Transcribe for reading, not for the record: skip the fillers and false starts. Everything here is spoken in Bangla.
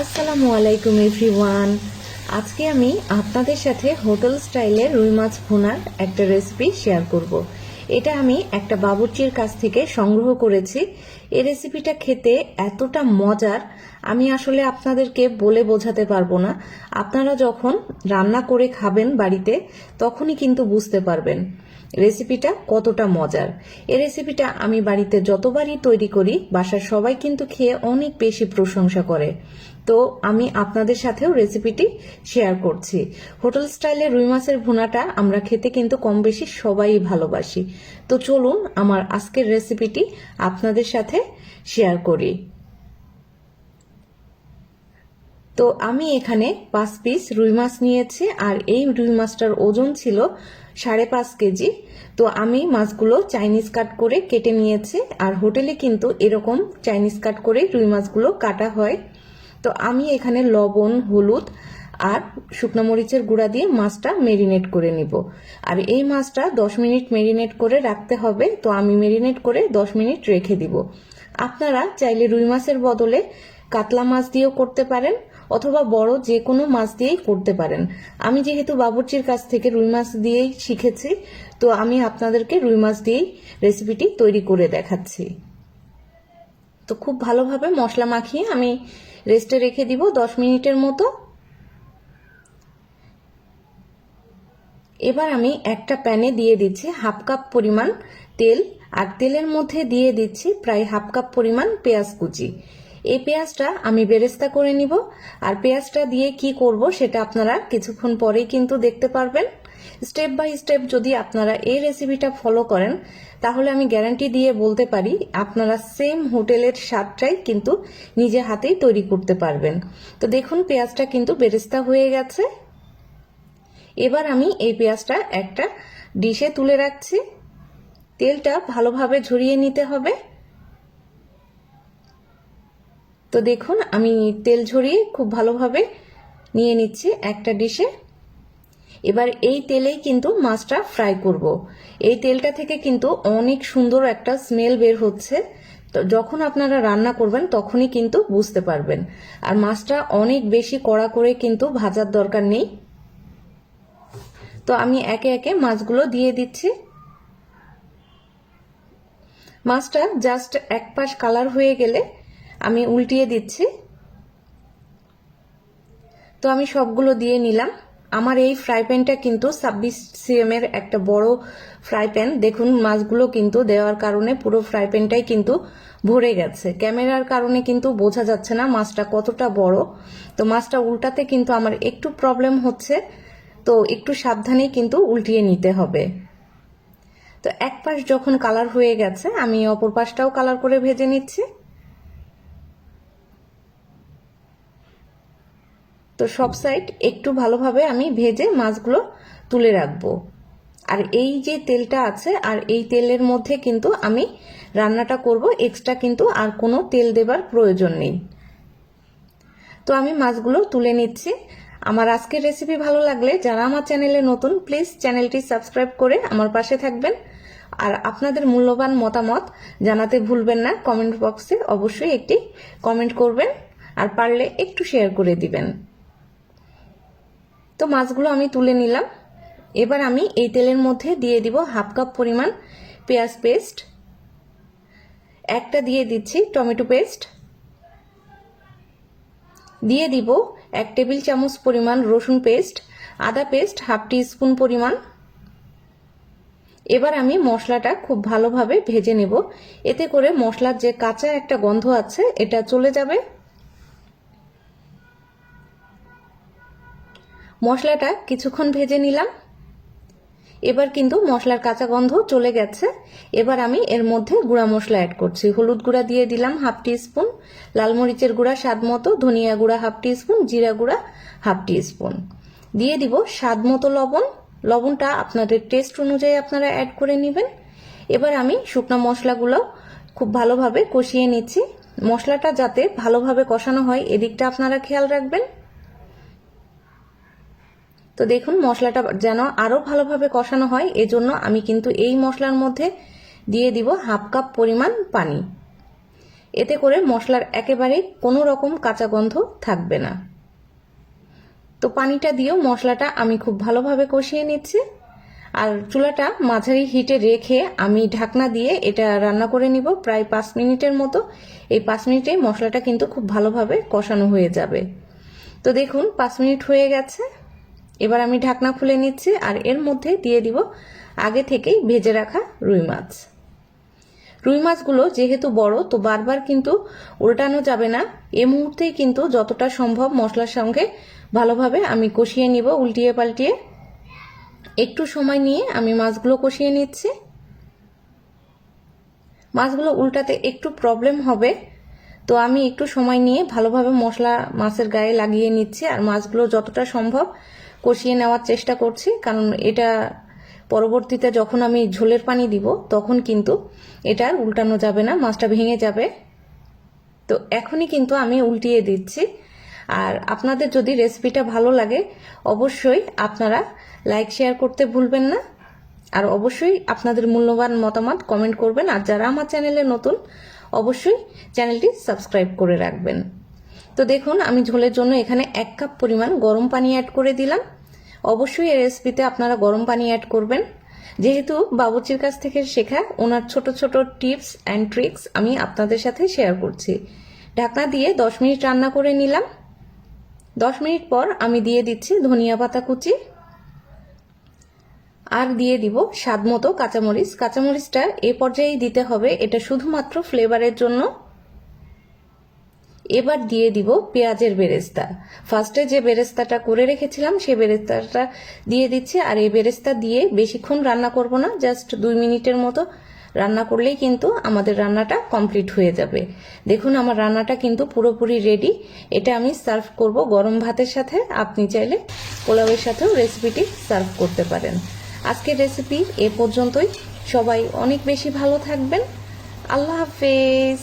আসসালামু আলাইকুম এভরিওয়ান। আজকে আমি আপনাদের সাথে হোটেল স্টাইলের রুই মাছ ভুনার একটা রেসিপি শেয়ার করব। এটা আমি একটা বাবুর্চির কাছ থেকে সংগ্রহ করেছি। এই রেসিপিটা খেতে এতটা মজার, আমি আসলে আপনাদেরকে বলে বোঝাতে পারবো না। আপনারা যখন রান্না করে খাবেন বাড়িতে, তখনই কিন্তু বুঝতে পারবেন রেসিপিটা কতটা মজার। এই রেসিপিটা আমি বাড়িতে যতবারই তৈরি করি, বাসার সবাই কিন্তু খেয়ে অনেক বেশি প্রশংসা করে। তো আমি আপনাদের সাথেও রেসিপিটি শেয়ার করছি। হোটেল স্টাইলের রুই মাছের ভুনাটা আমরা খেতে কিন্তু কম বেশি সবাই ভালোবাসি। তো চলুন আমার আজকের রেসিপিটি আপনাদের সাথে শেয়ার করি। তো আমি এখানে 5 পিস রুই মাছ নিয়েছি, আর এই রুই মাছটার ওজন ছিল 5.5 কেজি। তো আমি মাছগুলো চাইনিজ কাট করে কেটে নিয়েছি, আর হোটেলে কিন্তু এরকম চাইনিজ কাট করে রুই মাছগুলো কাটা হয়। তো আমি এখানে লবণ, হলুদ আর শুকনো মরিচের গুঁড়া দিয়ে মাছটা মেরিনেট করে নিব। আর এই মাছটা 10 মিনিট মেরিনেট করে রাখতে হবে। তো আমি মেরিনেট করে 10 মিনিট রেখে দিব। আপনারা চাইলে রুই মাছের বদলে কাতলা মাছ দিয়েও করতে পারেন, অথবা বড় যে কোনো মাছ দিয়েই করতে পারেন। আমি যেহেতু বাবুর্চির কাছ থেকে রুই মাছ দিয়েই শিখেছি, তো আমি আপনাদেরকে রুই মাছ দিয়েই রেসিপিটি তৈরি করে দেখাচ্ছি। তো খুব ভালোভাবে মশলা মাখিয়ে আমি রেস্টে রেখে দিব 10 মিনিটের মতো। এবার আমি একটা প্যানে দিয়ে দিচ্ছি 1/2 কাপ পরিমাণ তেল, আর তেলের মধ্যে দিয়ে দিচ্ছি প্রায় 1/2 কাপ পরিমাণ পেঁয়াজ কুচি। এই পেঁয়াজটা আমি বেরেস্তা করে নিব। আর পেঁয়াজটা দিয়ে কি করব সেটা আপনারা কিছুক্ষণ পরেই কিন্তু দেখতে পারবেন। স্টেপ বাই স্টেপ যদি আপনারা এই রেসিপিটা ফলো করেন, তাহলে আমি গ্যারান্টি দিয়ে বলতে পারি আপনারা সেম হোটেলের স্বাদটাই কিন্তু নিজে হাতেই তৈরি করতে পারবেন। তো দেখুন পেঁয়াজটা কিন্তু বেরেস্তা হয়ে গেছে। এবার আমি এই পেঁয়াজটা একটা ডিশে তুলে রাখছি। তেলটা ভালোভাবে ঝরিয়ে নিতে হবে। তো দেখুন আমি তেল ঝরিয়ে খুব ভালোভাবে নিয়ে নিচ্ছি একটা ডিশে। এবার এই তেলেই কিন্তু মাছটা ফ্রাই করব। এই তেলটা থেকে কিন্তু অনেক সুন্দর একটা স্মেল বের হচ্ছে। তো যখন আপনারা রান্না করবেন তখনই কিন্তু বুঝতে পারবেন। আর মাছটা অনেক বেশি কড়া করে কিন্তু ভাজার দরকার নেই। তো আমি একে একে মাছগুলো দিয়ে দিচ্ছি। মাছটা জাস্ট এক পাশ কালার হয়ে গেলে আমি উল্টিয়ে দিচ্ছি। তো আমি সবগুলো দিয়ে নিলাম। আমার এই ফ্রাই প্যানটা কিন্তু 26 cm এর একটা বড় ফ্রাই প্যান। দেখুন মাছগুলো কিন্তু দেওয়ার কারণে পুরো ফ্রাই প্যানটাই কিন্তু ভরে গেছে। ক্যামেরার কারণে কিন্তু বোঝা যাচ্ছে না মাছটা কতটা বড়। তো মাছটা উল্টাতে কিন্তু আমার একটু প্রবলেম হচ্ছে, তো একটু সাবধানে কিন্তু উল্টিয়ে নিতে হবে। তো এক পাশ যখন কালার হয়ে গেছে, আমি অপর পাশটাও কালার করে ভেজে নিচ্ছি। তো সব সাইড একটু ভালোভাবে আমি ভেজে মাছগুলো তুলে রাখবো। আর এই যে তেলটা আছে, আর এই তেলের মধ্যে কিন্তু আমি রান্নাটা করব, এক্সট্রা কিন্তু আর কোনো তেল দেবার প্রয়োজন নেই। তো আমি মাছগুলো তুলে নিচ্ছি। আমার আজকের রেসিপি ভালো লাগলে যারা আমার চ্যানেলে নতুন, প্লিজ চ্যানেলটি সাবস্ক্রাইব করে আমার পাশে থাকবেন। আর আপনাদের মূল্যবান মতামত জানাতে ভুলবেন না। কমেন্ট বক্সে অবশ্যই একটি কমেন্ট করবেন, আর পারলে একটু শেয়ার করে দিবেন। তো মাছগুলো আমি তুলে নিলাম। এবার আমি এই তেলের মধ্যে দিয়ে দিব 1/2 কাপ পরিমাণ পেঁয়াজ পেস্ট, একটা দিয়ে দিচ্ছি টমেটো পেস্ট, দিয়ে দিব 1 টেবিল চামচ পরিমাণ রসুন পেস্ট, আদা পেস্ট 1/2 টিস্পুন পরিমাণ। এবার আমি মশলাটা খুব ভালোভাবে ভেজে নেব। এতে করে মশলার যে কাঁচা একটা গন্ধ আছে এটা চলে যাবে। মশলাটা কিছুক্ষণ ভেজে নিলাম। এবার কিন্তু মশলার কাঁচা গন্ধ চলে গেছে। এবার আমি এর মধ্যে গুঁড়া মশলা অ্যাড করছি। হলুদ গুঁড়া দিয়ে দিলাম 1/2 টিস্পুন, লাল মরিচের গুঁড়া স্বাদ মতো, ধনিয়া গুঁড়া 1/2 টিস্পুন, জিরা গুঁড়া 1/2 টিস্পুন, দিয়ে দিব স্বাদ মতো লবণ। লবণটা আপনাদের টেস্ট অনুযায়ী আপনারা অ্যাড করে নেবেন। এবার আমি শুকনো মশলাগুলো খুব ভালোভাবে কষিয়ে নিচ্ছি। মশলাটা যাতে ভালোভাবে কষানো হয় এদিকটা আপনারা খেয়াল রাখবেন। তো দেখুন মশলাটা যেন আরো ভালোভাবে কষানো হয়, এজন্য আমি কিন্তু এই মশলার মধ্যে দিয়ে দিব 1/2 কাপ পরিমাণ পানি। এতে করে মশলার একেবারেই কোনো রকম কাঁচা গন্ধ থাকবে না। তো পানিটা দিয়েও মশলাটা আমি খুব ভালোভাবে কষিয়ে নিচ্ছি। আর চুলাটা মাঝারি হিটে রেখে আমি ঢাকনা দিয়ে এটা রান্না করে নিব প্রায় 5 মিনিটের মতো। এই 5 মিনিটে মশলাটা কিন্তু খুব ভালোভাবে কষানো হয়ে যাবে। তো দেখুন 5 মিনিট হয়ে গেছে। এবার আমি ঢাকনা খুলে নিচ্ছি আর এর মধ্যে দিয়ে দিব আগে থেকেই ভেজে রাখা রুই মাছ। রুই মাছগুলো যেহেতু বড়, তো বারবার কিন্তু উল্টানো যাবে না। এই মুহূর্তেই কিন্তু যতটা সম্ভব মশলার সঙ্গে ভালোভাবে আমি কষিয়ে নিব উল্টিয়ে পাল্টিয়ে। একটু সময় নিয়ে আমি মাছগুলো কষিয়ে নিচ্ছি। মাছগুলো উল্টাতে একটু প্রবলেম হবে, তো আমি একটু সময় নিয়ে ভালোভাবে মশলা মাছের গায়ে লাগিয়ে নিচ্ছি আর মাছগুলো যতটা সম্ভব কষিয়ে নেওয়ার চেষ্টা করছি, কারণ এটা পরবর্তীতে যখন আমি ঝোলের পানি দিব তখন কিন্তু এটা উল্টানো যাবে না, মাছটা ভেঙে যাবে। তো এখনই কিন্তু আমি উল্টিয়ে দিচ্ছি। আর আপনাদের যদি রেসিপিটা ভালো লাগে অবশ্যই আপনারা লাইক শেয়ার করতে ভুলবেন না, আর অবশ্যই আপনাদের মূল্যবান মতামত কমেন্ট করবেন। আর যারা আমার চ্যানেলে নতুন অবশ্যই চ্যানেলটি সাবস্ক্রাইব করে রাখবেন। তো দেখুন আমি ঝোলের জন্য এখানে 1 কাপ পরিমাণ গরম পানি অ্যাড করে দিলাম। অবশ্যই এই রেসিপিতে আপনারা গরম পানি অ্যাড করবেন, যেহেতু বাবুর্চির কাছ থেকে শেখা ওনার ছোট ছোট টিপস অ্যান্ড ট্রিক্স আমি আপনাদের সাথে শেয়ার করছি। ঢাকনা দিয়ে 10 মিনিট রান্না করে নিলাম। 10 মিনিট পর আমি দিয়ে দিচ্ছি ধনিয়া পাতা কুচি আর দিয়ে দিব স্বাদ মতো কাঁচামরিচ। কাঁচামরিচটা এই পর্যায়েই দিতে হবে, এটা শুধুমাত্র ফ্লেভারের জন্য। এবার দিয়ে দিব পেঁয়াজের বেরেস্তা। ফার্স্টে যে বেরেস্তাটা করে রেখেছিলাম সেই বেরেস্তাটা দিয়ে দিচ্ছি। আর এই বেরেস্তা দিয়ে বেশিক্ষণ রান্না করব না, জাস্ট 2 মিনিটের মতো রান্না করলেই কিন্তু আমাদের রান্নাটা কমপ্লিট হয়ে যাবে। দেখুন আমার রান্নাটা কিন্তু পুরোপুরি রেডি। এটা আমি সার্ভ করব গরম ভাতের সাথে। আপনি চাইলে পোলাওয়ের সাথেও রেসিপিটি সার্ভ করতে পারেন। আজকের রেসিপি এ পর্যন্তই। সবাই অনেক বেশি ভালো থাকবেন। আল্লাহ হাফেজ।